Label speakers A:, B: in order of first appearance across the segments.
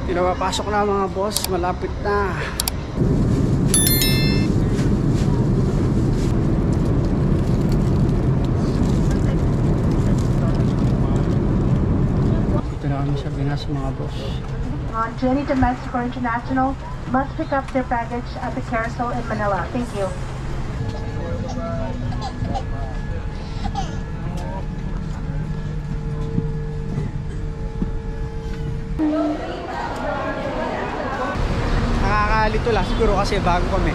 A: Pinapapasok na mga boss, malapit na. Dito na kami sa Pinas mga boss.
B: To any domestic or international must pick up their baggage at the carousel in Manila. Thank you.
A: Nakakalito lang siguro kasi bago kami.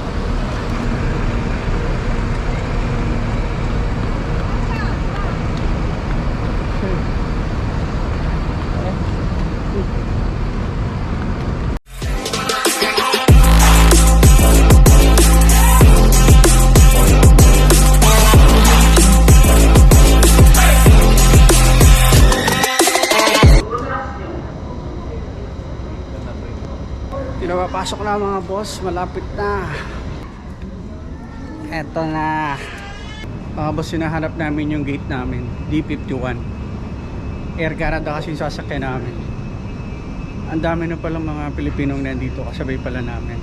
A: Pinapapasok na mga boss, malapit na. Eto na. Mga boss, hinahanap namin yung gate namin, D51. Air Canada kasi yung sasakyan namin. Ang dami na palang mga Pilipinong nandito, kasabay pala namin.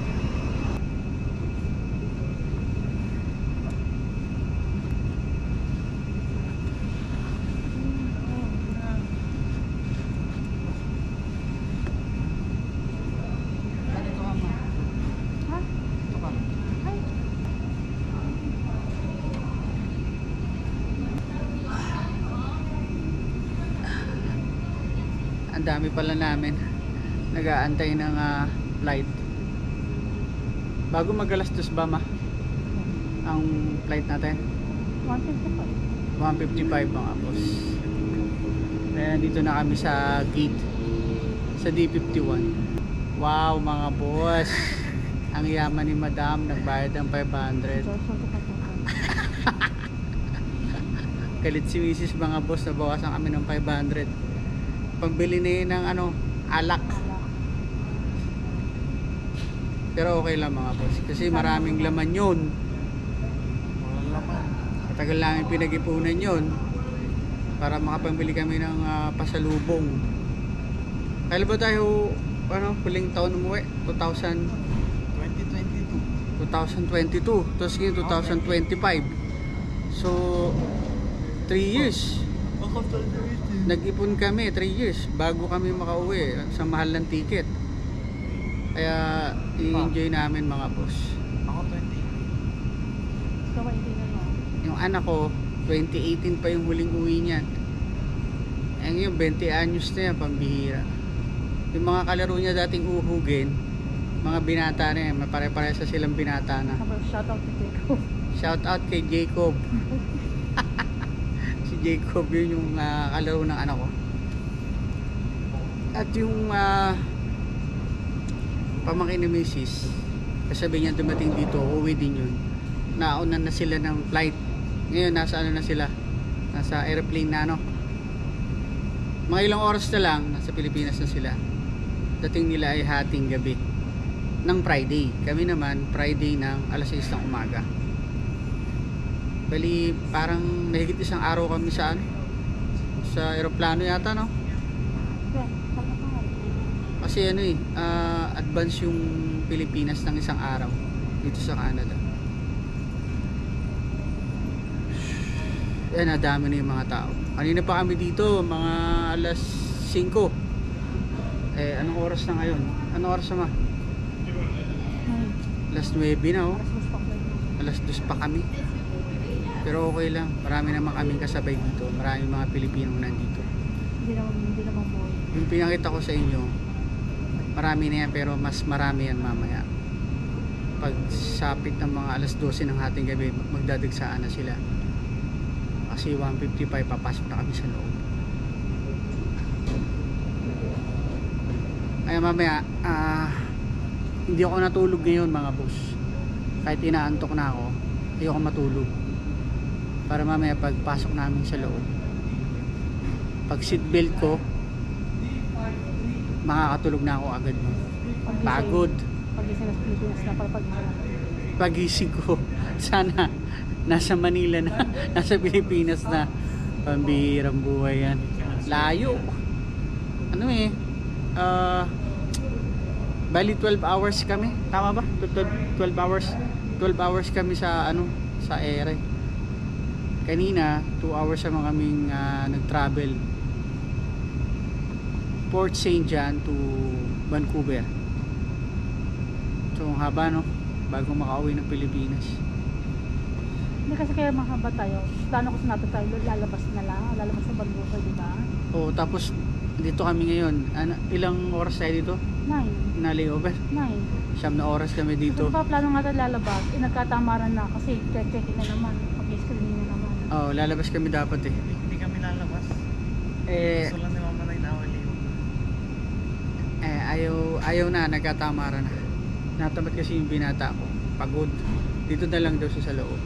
A: Ang dami pala namin nag-aantay ng flight bago mag-alas 2 ba ma? Ang flight natin 1:55 mga boss. Kaya dito na kami sa gate sa D51. Wow mga boss, ang yaman ni madam, nagbayad ng 500. Galit si misis mga boss, nabawasan kami ng 500 pambili na yun ng alak. Pero okay lang mga boss kasi maraming laman yun. Matagal lang yung pinag-ipunan yun para makapambili kami ng pasalubong. Kailan ba tayo huling taon umuwi? 2022 tapos ngayon 2025. So 3 years nag-ipon kami, 3 years bago kami makauwi sa mahal ng ticket. Kaya i-enjoy namin mga boss.
C: Ako 20.
A: Yung anak ko 2018 pa yung huling uwi niyan. Eh ngayon 20 anyos na yan, pambihira. Yung mga kalaro niya dating uhugin, mga binata na yan, pare-paresa silang binata na.
B: Shout out to Jacob.
A: Shout out kay Jacob. Jacob yun yung kalaro ng anak ko. At yung pamangkin ni Mrs. kasabi niya dumating dito, uwi din yun. Nauna na sila ng flight. Ngayon nasa na sila, nasa airplane na mga ilang oras na lang nasa Pilipinas na sila. Dating nila ay hating gabi ng Friday. Kami naman Friday ng alas 6 ng umaga. Bali parang mahigit isang araw kami sa aeroplano yata, no? Kasi advance yung Pilipinas ng isang araw dito sa Canada. Yan, nadami na yung mga tao. Kanina pa kami dito, mga alas 5. Anong oras na ngayon? Anong oras na ma? Alas 9 na, oh. Alas 2 pa kami. Pero okay lang, marami naman kaming kasabay dito. Marami mga Pilipinong nandito.
B: Hindi naman po.
A: Yung pinakita ko sa inyo, marami na yan, pero mas marami yan mamaya. Pag sapit ng mga alas 12 ng hating gabi, magdadagsaan na sila. Kasi 1:55 papasok na kami sa loob. Kaya mamaya hindi ako natulog ngayon mga boss. Kahit inaantok na ako, hindi ako matulog. Para mamaya pagpasok namin sa loob, pag seatbelt ko, makakatulog na ako agad. Pagod.
B: Pagising sa Pilipinas na
A: Pagising ko, sana nasa Manila na, nasa Pilipinas na. Pambihirang buhay yan. Layo. Bali 12 hours kami. Tama ba? 12 hours. 12 hours kami sa ano, sa ere. Kanina 2 hours naman kaming nag-travel. Port St. John to Vancouver. So ang haba, no? Bago makauwi ng Pilipinas.
C: Hindi kasi kaya mahaba tayo. Plano ko sa natin tayo, lalabas na lang. Lalabas sa Vancouver, di ba?
A: O tapos dito kami ngayon. Ilang oras tayo dito?
C: 9.
A: Na layover?
C: 9.
A: 9 na oras kami
C: Kasi
A: dito.
C: pa plano nga tayo lalabas. Nagkatamaran na kasi check-in na naman. Pag-screening na naman.
A: Oh, lalabas kami dapat eh.
D: Hindi kami lalabas.
A: Eh,
D: Gusto lang ni Mama na inawali.
A: ayaw na, nagkatamaran na. Natamad kasi yung binata ko. Pagod. Dito na lang daw siya sa loob.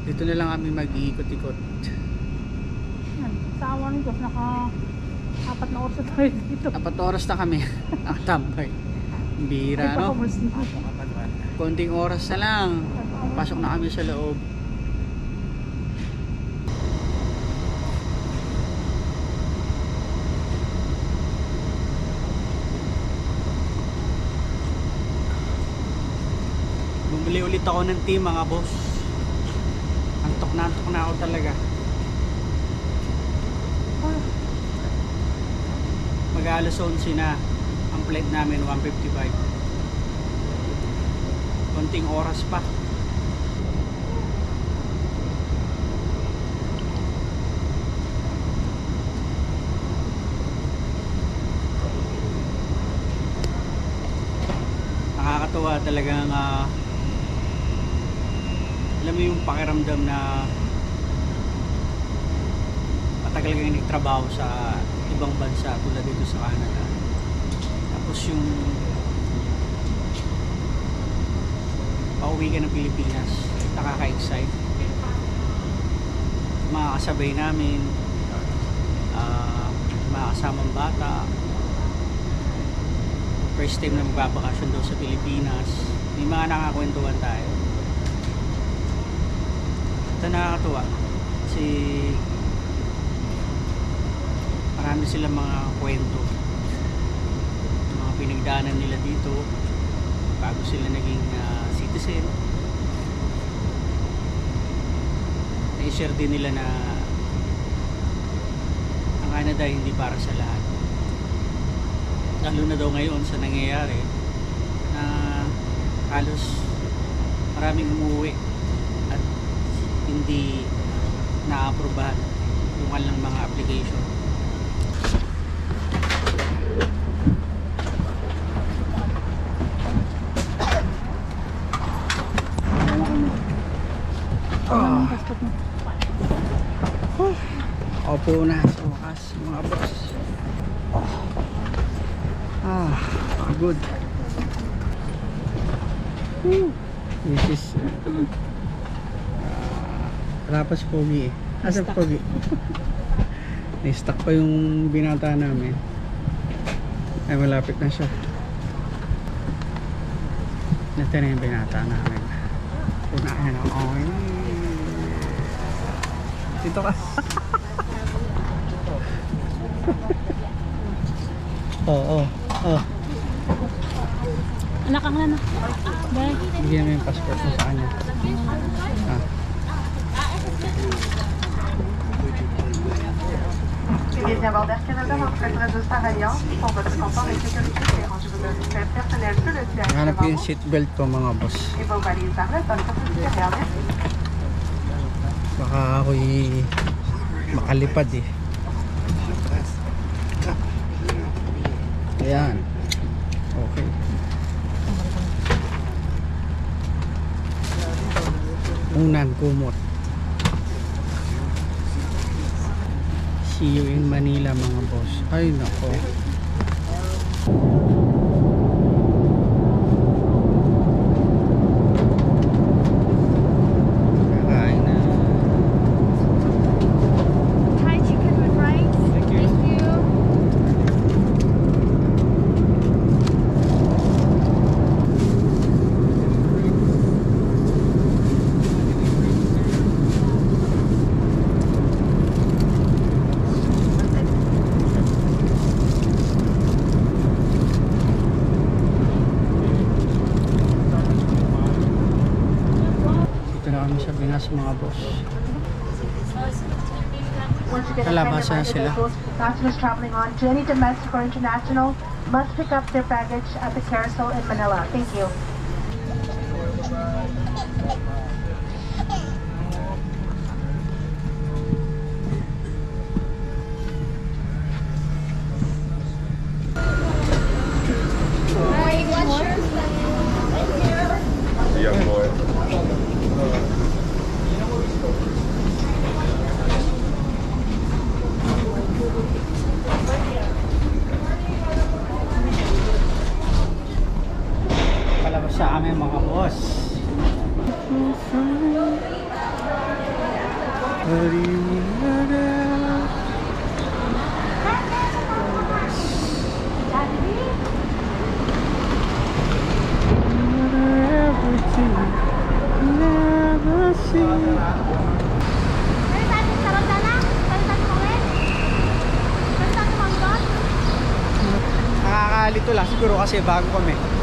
A: Dito na lang kami mag-iikot-ikot.
C: Yan. Sa awa ng Diyos, naka 4 na oras na tayo dito.
A: 4 oras na kami. Nakatambay. Bira,
C: Ay,
A: no?
C: pa-commerce na.
D: Kapagwan.
A: Konting oras na lang. Pasok na kami sa loob. Bumili ulit ako ng tea, mga boss. Antok na ako talaga. Mag-alas 11 na. Ang flight namin 1:55. Konting oras pa. Nakakatuwa talagang alam mo yung pakiramdam na matagal kang nagtrabaho sa ibang bansa tulad dito sa Canada. Tapos yung pauwi ka ng Pilipinas, nakaka-excite. Mga kasabay namin, mga kasamang bata, first time na magbabakasyon daw sa Pilipinas, may mga nakakwentuhan tayo. Ito nakakatuwa kasi marami silang mga kwento, mga pinagdaanan nila dito bago sila naging citizen. Na-share din nila na ang Canada hindi para sa lahat, lalo na daw ngayon sa nangyayari na halos maraming umuwi at hindi na-aprobahan yung kanilang mga application. Opo na sa wakas, mga boss. Good. This is Rapas Pogi eh. Asa Pogi? Na-stuck pa yung binata namin. Ay, malapit na siya. Ito na yung binata namin. Punahan ako. Dito ka. Oo.
C: Anak ang na. Dahil.
A: Bigyan mo yung passport mo sa kanya.
B: Veuillez bien bord d'Air Canada, votre réseau Star Alliance. Pour votre confort et sécurité, je vous donne une carte personnelle sous le siège
A: Hanap
B: devant
A: yung
B: vous
A: seatbelt ko, mga boss.
B: et vos valises arrêtent dans le côté supérieur. Merci.
A: Baka ako'y makalipad eh. Ayan. Okay. Unan, kumot. See you in Manila, mga boss. Ay, nako. Kakain na.
C: Hi, chicken with rice.
A: Thank you.
B: been
A: Wala,
B: a
A: basa na
B: reminder
A: sila.
B: that those passengers traveling on to any domestic or international must pick up their baggage at the carousel in Manila. Thank you.
E: The young boy.
A: Palabas sa amin mga boss. Nakakalito lang siguro kasi bago kami.